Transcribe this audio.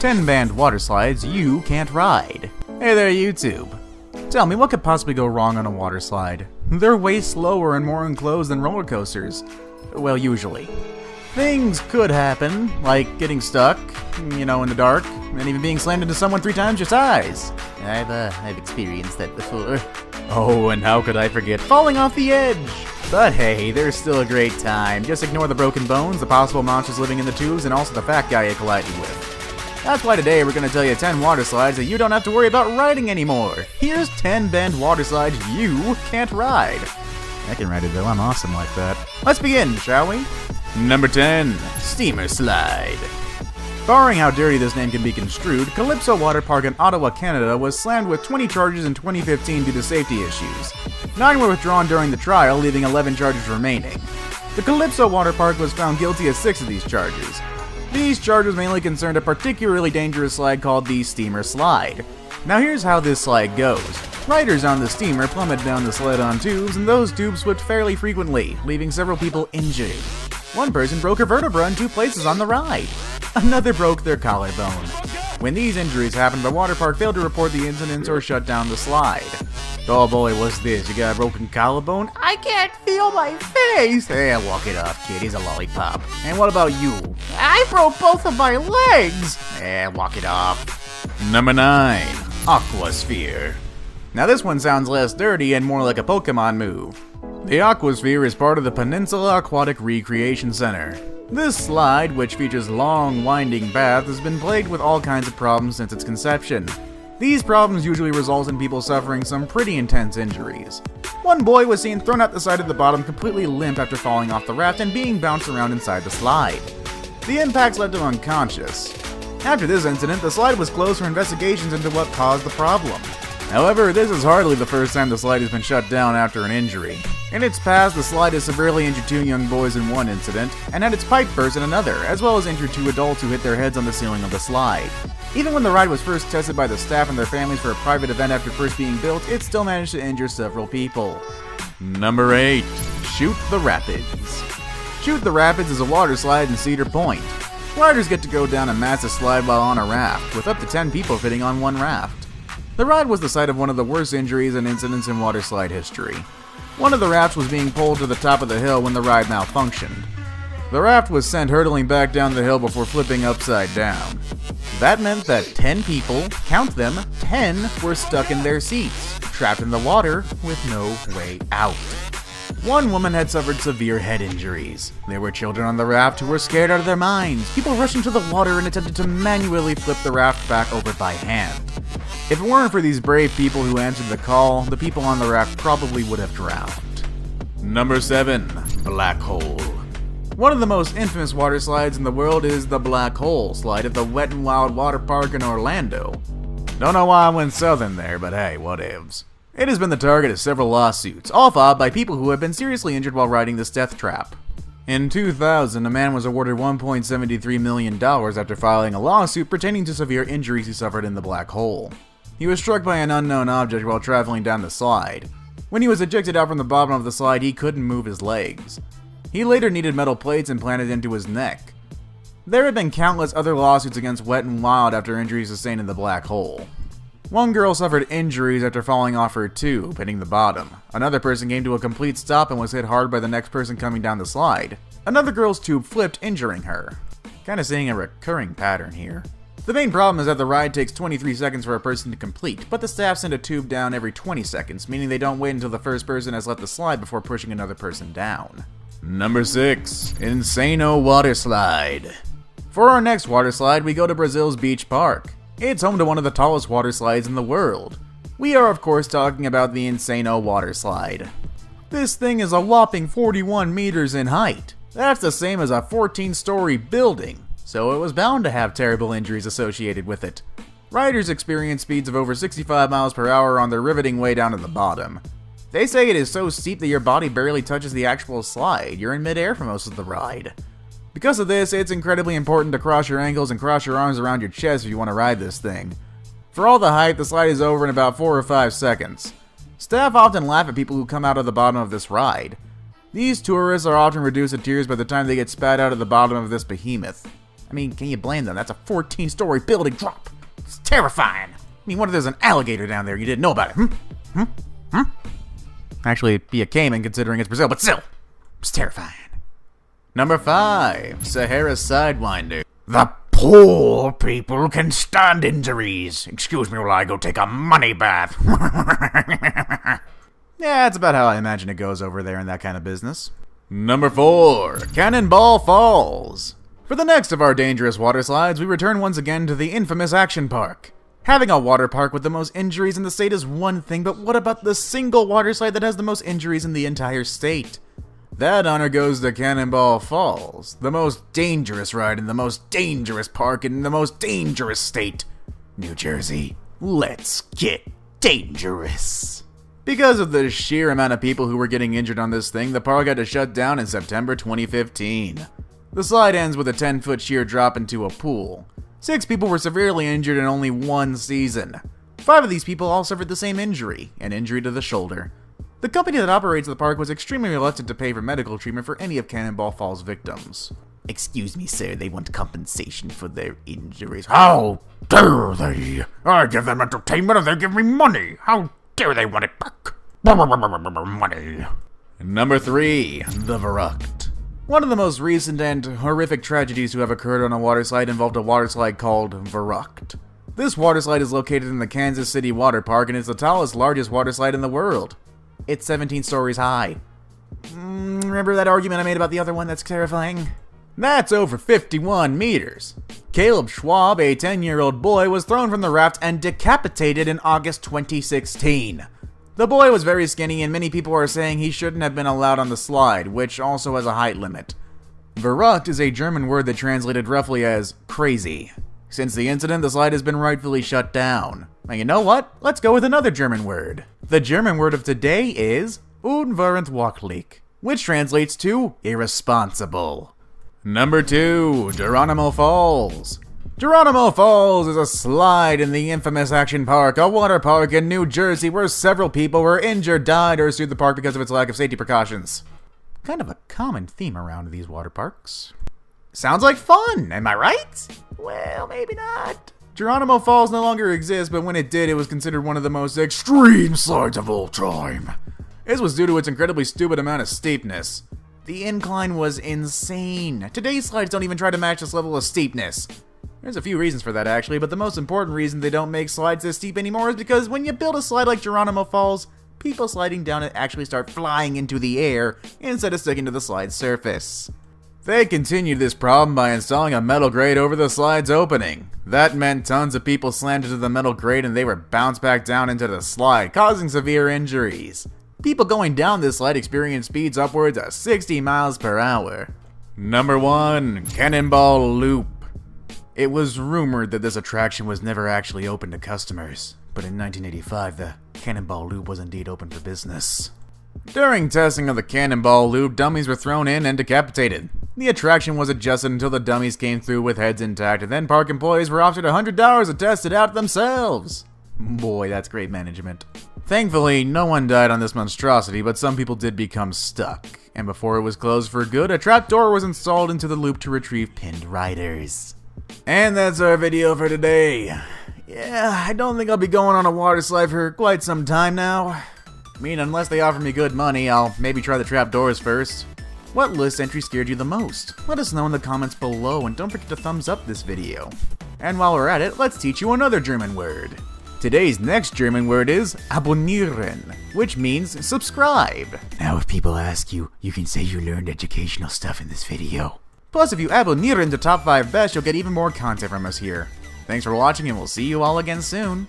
10 banned water slides you can't ride. Hey there, YouTube. Tell me, what could possibly go wrong on a water slide? They're way slower and more enclosed than roller coasters. Well, usually. Things could happen, like getting stuck, in the dark, and even being slammed into someone 3 times your size. I've experienced that before. Oh, and how could I forget falling off the edge? But hey, there's still a great time. Just ignore the broken bones, the possible monsters living in the tubes, and also the fat guy you collided with. That's why today we're going to tell you 10 water slides that you don't have to worry about riding anymore. Here's 10 banned water slides you can't ride. I can ride it though, I'm awesome like that. Let's begin, shall we? Number 10, Steamer Slide. Barring how dirty this name can be construed, Calypso Water Park in Ottawa, Canada was slammed with 20 charges in 2015 due to safety issues. 9 were withdrawn during the trial, leaving 11 charges remaining. The Calypso Water Park was found guilty of 6 of these charges. These charges mainly concerned a particularly dangerous slide called the Steamer Slide. Now here's how this slide goes. Riders on the steamer plummet down the sled on tubes, and those tubes slipped fairly frequently, leaving several people injured. One person broke a vertebra in 2 places on the ride. Another broke their collarbone. When these injuries happened, the water park failed to report the incidents or shut down the slide. Oh boy, what's this? You got a broken collarbone? I can't feel my face! Hey, walk it off, kid. Here's a lollipop. And what about you? I broke both of my legs! Walk it off. Number 9. Aquasphere. Now this one sounds less dirty and more like a Pokemon move. The Aquasphere is part of the Peninsula Aquatic Recreation Center. This slide, which features long, winding paths, has been plagued with all kinds of problems since its conception. These problems usually result in people suffering some pretty intense injuries. One boy was seen thrown out the side of the bottom completely limp after falling off the raft and being bounced around inside the slide. The impacts left him unconscious. After this incident, the slide was closed for investigations into what caused the problem. However, this is hardly the first time the slide has been shut down after an injury. In its past, the slide has severely injured 2 young boys in one incident, and had its pipe burst in another, as well as injured 2 adults who hit their heads on the ceiling of the slide. Even when the ride was first tested by the staff and their families for a private event after first being built, it still managed to injure several people. Number 8. Shoot the Rapids. Shoot the Rapids is a water slide in Cedar Point. Riders get to go down a massive slide while on a raft, with up to 10 people fitting on one raft. The ride was the site of one of the worst injuries and incidents in water slide history. One of the rafts was being pulled to the top of the hill when the ride malfunctioned. The raft was sent hurtling back down the hill before flipping upside down. That meant that 10 people, count them, 10, were stuck in their seats, trapped in the water with no way out. One woman had suffered severe head injuries. There were children on the raft who were scared out of their minds. People rushed into the water and attempted to manually flip the raft back over by hand. If it weren't for these brave people who answered the call, the people on the raft probably would have drowned. Number 7. Black Hole. One of the most infamous water slides in the world is the Black Hole slide at the Wet n Wild Water Park in Orlando. Don't know why I went southern there, but hey, whatevs. It has been the target of several lawsuits, all filed by people who have been seriously injured while riding this death trap. In 2000, a man was awarded $1.73 million after filing a lawsuit pertaining to severe injuries he suffered in the black hole. He was struck by an unknown object while traveling down the slide. When he was ejected out from the bottom of the slide, he couldn't move his legs. He later needed metal plates implanted into his neck. There have been countless other lawsuits against Wet n Wild after injuries sustained in the black hole. One girl suffered injuries after falling off her tube, hitting the bottom. Another person came to a complete stop and was hit hard by the next person coming down the slide. Another girl's tube flipped, injuring her. Kinda seeing a recurring pattern here. The main problem is that the ride takes 23 seconds for a person to complete, but the staff send a tube down every 20 seconds, meaning they don't wait until the first person has left the slide before pushing another person down. Number 6. Insano Water Slide. For our next water slide, we go to Brazil's Beach Park. It's home to one of the tallest water slides in the world. We are of course talking about the Insano Water Slide. This thing is a whopping 41 meters in height. That's the same as a 14-story building, so it was bound to have terrible injuries associated with it. Riders experience speeds of over 65 miles per hour on their riveting way down to the bottom. They say it is so steep that your body barely touches the actual slide. You're in midair for most of the ride. Because of this, it's incredibly important to cross your ankles and cross your arms around your chest if you want to ride this thing. For all the hype, the slide is over in about 4 or 5 seconds. Staff often laugh at people who come out of the bottom of this ride. These tourists are often reduced to tears by the time they get spat out of the bottom of this behemoth. I mean, can you blame them? That's a 14-story building drop. It's terrifying. I mean, what if there's an alligator down there? You didn't know about it? Actually, it'd be a caiman considering it's Brazil, but still, it's terrifying. Number 5, Sahara Sidewinder. The poor people can stand injuries. Excuse me while I go take a money bath. Yeah, that's about how I imagine it goes over there in that kind of business. Number 4, Cannonball Falls. For the next of our dangerous water slides, we return once again to the infamous Action Park. Having a water park with the most injuries in the state is one thing, but what about the single water slide that has the most injuries in the entire state? That honor goes to Cannonball Falls, the most dangerous ride in the most dangerous park in the most dangerous state, New Jersey. Let's get dangerous. Because of the sheer amount of people who were getting injured on this thing, the park had to shut down in September 2015. The slide ends with a 10-foot sheer drop into a pool. 6 people were severely injured in only one season. 5 of these people all suffered the same injury, an injury to the shoulder. The company that operates the park was extremely reluctant to pay for medical treatment for any of Cannonball Falls' victims. Excuse me, sir, they want compensation for their injuries. How dare they? I give them entertainment and they give me money. How dare they want it back? Money. Number 3, the Verrucht. One of the most recent and horrific tragedies to have occurred on a water slide involved a water slide called Verrucht. This water slide is located in the Kansas City Water Park and is the tallest, largest water slide in the world. It's 17 stories high. Remember that argument I made about the other one that's terrifying? That's over 51 meters. Caleb Schwab, a 10-year-old boy, was thrown from the raft and decapitated in August 2016. The boy was very skinny and many people are saying he shouldn't have been allowed on the slide, which also has a height limit. Verrucht is a German word that translated roughly as crazy. Since the incident, the slide has been rightfully shut down. And you know what? Let's go with another German word. The German word of today is unverantwortlich, which translates to irresponsible. Number 2, Geronimo Falls. Geronimo Falls is a slide in the infamous Action Park, a water park in New Jersey where several people were injured, died, or sued the park because of its lack of safety precautions. Kind of a common theme around these water parks. Sounds like fun, am I right? Well, maybe not. Geronimo Falls no longer exists, but when it did, it was considered one of the most extreme slides of all time. This was due to its incredibly stupid amount of steepness. The incline was insane. Today's slides don't even try to match this level of steepness. There's a few reasons for that actually, but the most important reason they don't make slides this steep anymore is because when you build a slide like Geronimo Falls, people sliding down it actually start flying into the air instead of sticking to the slide's surface. They continued this problem by installing a metal grate over the slide's opening. That meant tons of people slammed into the metal grate and they were bounced back down into the slide, causing severe injuries. People going down this slide experienced speeds upwards of 60 miles per hour. Number 1, Cannonball Loop. It was rumored that this attraction was never actually open to customers, but in 1985 the Cannonball Loop was indeed open for business. During testing of the Cannonball Loop, dummies were thrown in and decapitated. The attraction was adjusted until the dummies came through with heads intact, and then park employees were offered $100 to test it out themselves. Boy, that's great management. Thankfully, no one died on this monstrosity, but some people did become stuck. And before it was closed for good, a trapdoor was installed into the loop to retrieve pinned riders. And that's our video for today. Yeah, I don't think I'll be going on a water slide for quite some time now. I mean, unless they offer me good money, I'll maybe try the trapdoors first. What list entry scared you the most? Let us know in the comments below, and don't forget to thumbs up this video. And while we're at it, let's teach you another German word. Today's next German word is abonnieren, which means subscribe. Now if people ask you, you can say you learned educational stuff in this video. Plus, if you abonnieren the top 5 best, you'll get even more content from us here. Thanks for watching, and we'll see you all again soon.